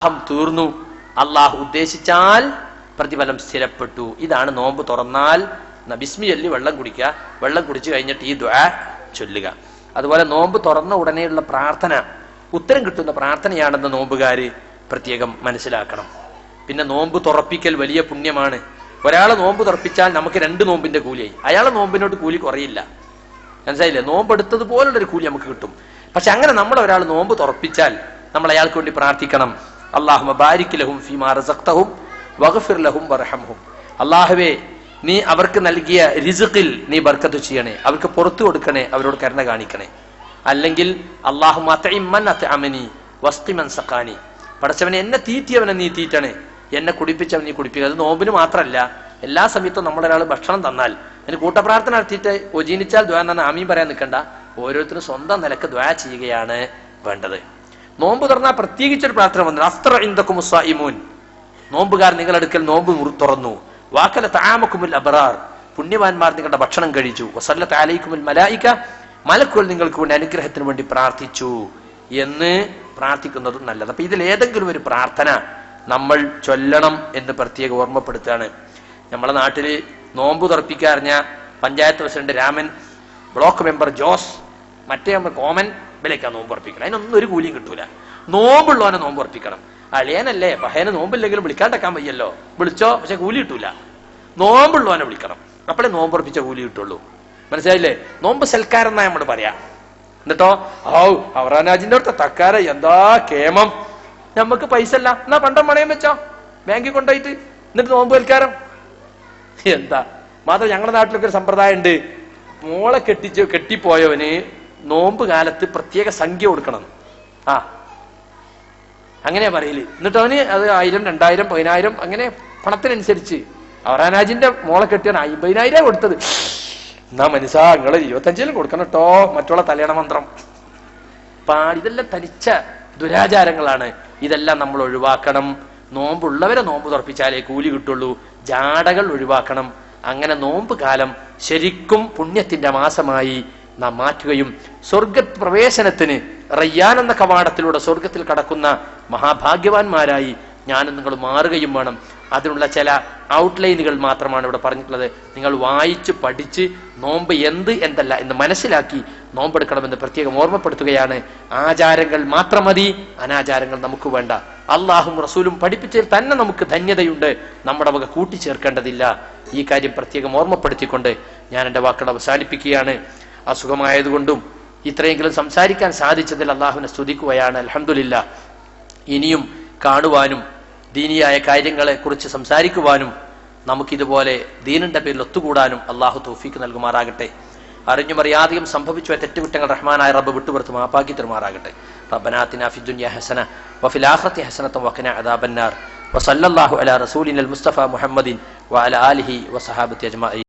തീർന്നു. അള്ളാഹു ഉദ്ദേശിച്ചാൽ പ്രതിഫലം സ്ഥിരപ്പെട്ടു. ഇതാണ് നോമ്പ് തുറന്നാൽ ബിസ്മി ചൊല്ലി വെള്ളം കുടിക്കുക. വെള്ളം കുടിച്ചു കഴിഞ്ഞിട്ട് ഈ ദുആ ചൊല്ലുക. അതുപോലെ നോമ്പ് തുറന്ന ഉടനെയുള്ള പ്രാർത്ഥന ഉത്തരം കിട്ടുന്ന പ്രാർത്ഥനയാണെന്ന് നോമ്പുകാര് പ്രത്യേകം മനസ്സിലാക്കണം. പിന്നെ നോമ്പ് തുറപ്പിക്കൽ വലിയ പുണ്യമാണ്. ഒരാളെ നോമ്പ് തുറപ്പിച്ചാൽ നമുക്ക് 2 നോമ്പിന്റെ കൂലിയായി. അയാളെ നോമ്പിനോട്ട് കൂലി കുറയില്ല. മനസ്സിലായില്ലേ? നോമ്പെടുത്തതുപോലുള്ളൊരു കൂലി നമുക്ക് കിട്ടും. പക്ഷെ അങ്ങനെ നമ്മളെ ഒരാൾ നോമ്പ് തുറപ്പിച്ചാൽ നമ്മൾ അയാൾക്ക് വേണ്ടി പ്രാർത്ഥിക്കണം. അല്ലാഹുമ്മ ബാരിക് ലഹും ഫീമാ റസഖ്തഹും വഗ്ഫിർ ലഹും വർഹംഹും. അല്ലാഹുവേ, നീ അവർക്ക് നൽകിയ റിസ്ഖിൽ നീ ബർക്കത്ത് ചെയ്യണേ, അവർക്ക് പുറത്തു കൊടുക്കണേ, അവരോട് കരുണ കാണിക്കണേ. അല്ലെങ്കിൽ അല്ലാഹുമ്മ അത്ഇം മൻ അത്അമനി വസ്ഖി മൻ സഖാനി. പടച്ചവനെ, എന്നെ തീറ്റിയവനെ നീ തീറ്റണേ, എന്നെ കുടിപ്പിച്ചവൻ നീ കുടിപ്പിക്കുക. അത് നോമ്പിന് മാത്രമല്ല, എല്ലാ സമയത്തും നമ്മളൊരാൾ ഭക്ഷണം തന്നാൽ അതിന് കൂട്ടപ്രാർത്ഥന നടത്തിയിട്ട് ഒജീനിച്ചാൽ ദ്വാ എന്ന് ആമീൻ പറയാൻ നിൽക്കണ്ട. ഓരോരുത്തരും സ്വന്തം നിലക്ക് ദ്വാ ചെയ്യുകയാണ് വേണ്ടത്. നോമ്പ് തുറന്നാൽ പ്രത്യേകിച്ചൊരു പ്രാർത്ഥന വന്നു, അഫ്തറ ഇൻദകും സ്വായിമൂൻ. നോമ്പുകാർ നിങ്ങളെടുക്കൽ നോമ്പ് തുറന്നു. വാക്കല തആമകുമുൽ അബ്റാർ. പുണ്യവാന്മാർ നിങ്ങളുടെ ഭക്ഷണം കഴിച്ചു. വസല്ലത അലൈക്കുമുൽ മലായിക. മലക്കുകൾ നിങ്ങൾക്ക് വേണ്ടി അനുഗ്രഹത്തിന് വേണ്ടി പ്രാർത്ഥിച്ചു എന്ന് പ്രാർത്ഥിക്കുന്നതും നല്ലത്. അപ്പൊ ഇതിൽ ഏതെങ്കിലും ഒരു പ്രാർത്ഥന നമ്മൾ ചൊല്ലണം എന്ന് പ്രത്യേകം ഓർമ്മപ്പെടുത്തുകയാണ്. നമ്മളെ നാട്ടില് നോമ്പ് തുറപ്പിക്കാറിഞ്ഞ panchayat president Raman, block member Jose, മറ്റേ കോമൻ വിലയ്ക്കാണ് നോമ്പ് ഉറപ്പിക്കണം. അതിനൊന്നും ഒരു കൂലിയും കിട്ടൂല. നോമ്പുള്ളവനെ നോമ്പ് ഉറപ്പിക്കണം. അളിയനല്ലേ, പഹേനെ നോമ്പില്ലെങ്കിലും വിളിക്കാണ്ടക്കാൻ വയ്യല്ലോ, വിളിച്ചോ, പക്ഷെ കൂലി കിട്ടൂല. നോമ്പുള്ളവനെ വിളിക്കണം, അപ്പോഴേ നോമ്പ് ഉറപ്പിച്ച കൂലി കിട്ടുള്ളൂ. മനസ്സിലായില്ലേ? നോമ്പ് സൽക്കാരം എന്നാ നമ്മൾ പറയാ. എന്നിട്ടോ അവറാനാജിന്റെ അടുത്ത തക്കാര എന്താ കേമം, നമുക്ക് പൈസ അല്ല, എന്നാ പണ്ടം പണയം വെച്ചോ ബാങ്കിൽ കൊണ്ടുപോയിട്ട്, എന്നിട്ട് നോമ്പ് സൽക്കാരം എന്താ. മാത്രം ഞങ്ങളുടെ നാട്ടിലൊക്കെ ഒരു സമ്പ്രദായം ഉണ്ട്, മോളെ കെട്ടിപ്പോയവന് നോമ്പ് കാലത്ത് പ്രത്യേക സംഖ്യ കൊടുക്കണം. അങ്ങനെയാ പറയല്. എന്നിട്ട് അവന് അത് 1000, 2000, 10000 അങ്ങനെ പണത്തിനനുസരിച്ച്. അവറാനാജിന്റെ മോളെ കെട്ടിയാണ് 50,000 കൊടുത്തത്. എന്നാ മനസ്സാ നിങ്ങള് 25,000 കൊടുക്കണം കേട്ടോ, മറ്റുള്ള തലയണ മന്ത്രം. ഇതെല്ലാം തനിച്ച ദുരാചാരങ്ങളാണ്. ഇതെല്ലാം നമ്മൾ ഒഴിവാക്കണം. നോമ്പുള്ളവരെ നോമ്പ് തുറപ്പിച്ചാലേ കൂലി കിട്ടുള്ളൂ. ജാടകൾ ഒഴിവാക്കണം. അങ്ങനെ നോമ്പ് കാലം ശരിക്കും പുണ്യത്തിന്റെ മാസമായി നാം മാറ്റുകയും സ്വർഗപ്രവേശനത്തിന് റയ്യാൻ എന്ന കവാടത്തിലൂടെ സ്വർഗത്തിൽ കടക്കുന്ന മഹാഭാഗ്യവാന്മാരായി ഞാനും നിങ്ങൾ മാറുകയും വേണം. അതിനുള്ള ചില ഔട്ട്ലൈനുകൾ മാത്രമാണ് ഇവിടെ പറഞ്ഞിട്ടുള്ളത്. നിങ്ങൾ വായിച്ച് പഠിച്ച് നോമ്പ് എന്തല്ല എന്ന് മനസ്സിലാക്കി നോമ്പെടുക്കണമെന്ന് പ്രത്യേകം ഓർമ്മപ്പെടുത്തുകയാണ്. ആചാരങ്ങൾ മാത്രം മതി, അനാചാരങ്ങൾ നമുക്ക് വേണ്ട. അള്ളാഹും റസൂലും പഠിപ്പിച്ചതിൽ തന്നെ നമുക്ക് ധന്യതയുണ്ട്, നമ്മുടെ വക കൂട്ടിച്ചേർക്കേണ്ടതില്ല. ഈ കാര്യം പ്രത്യേകം ഓർമ്മപ്പെടുത്തിക്കൊണ്ട് ഞാൻ എൻ്റെ വാക്കുകൾ അവസാനിപ്പിക്കുകയാണ്. അസുഖമായതുകൊണ്ടും ഇത്രയെങ്കിലും സംസാരിക്കാൻ സാധിച്ചതിൽ അള്ളാഹുവിനെ സ്തുതിക്കുകയാണ്. അൽഹംദുലില്ലാ. ഇനിയും കാണുവാനും ദീനിയായ കാര്യങ്ങളെ കുറിച്ച് സംസാരിക്കുവാനും നമുക്കിതുപോലെ ദീനിന്റെ പേരിൽ ഒത്തുകൂടാനും അള്ളാഹു തൗഫീക്ക് നൽകുമാറാകട്ടെ. അറിഞ്ഞും അറിയാതെയും സംഭവിച്ചു തെറ്റുകുറ്റങ്ങൾ റഹ്മാനായ റബ്ബ് വിട്ടുപുറത്ത് മാപ്പാക്കി തരുമാറാകട്ടെ. റബ്ബനാ ആതിനാ ഫിദ്ദുനിയ ഹസന വഫിൽ ആഖിറതി ഹസനത വഖിനാ അദാബന്നാർ. വസല്ലല്ലാഹു അലാ റസൂലിനൽ മുസ്തഫ മുഹമ്മദിൻ വഅലാ ആലിഹി വസഹാബത്തി അജ്മഈൻ.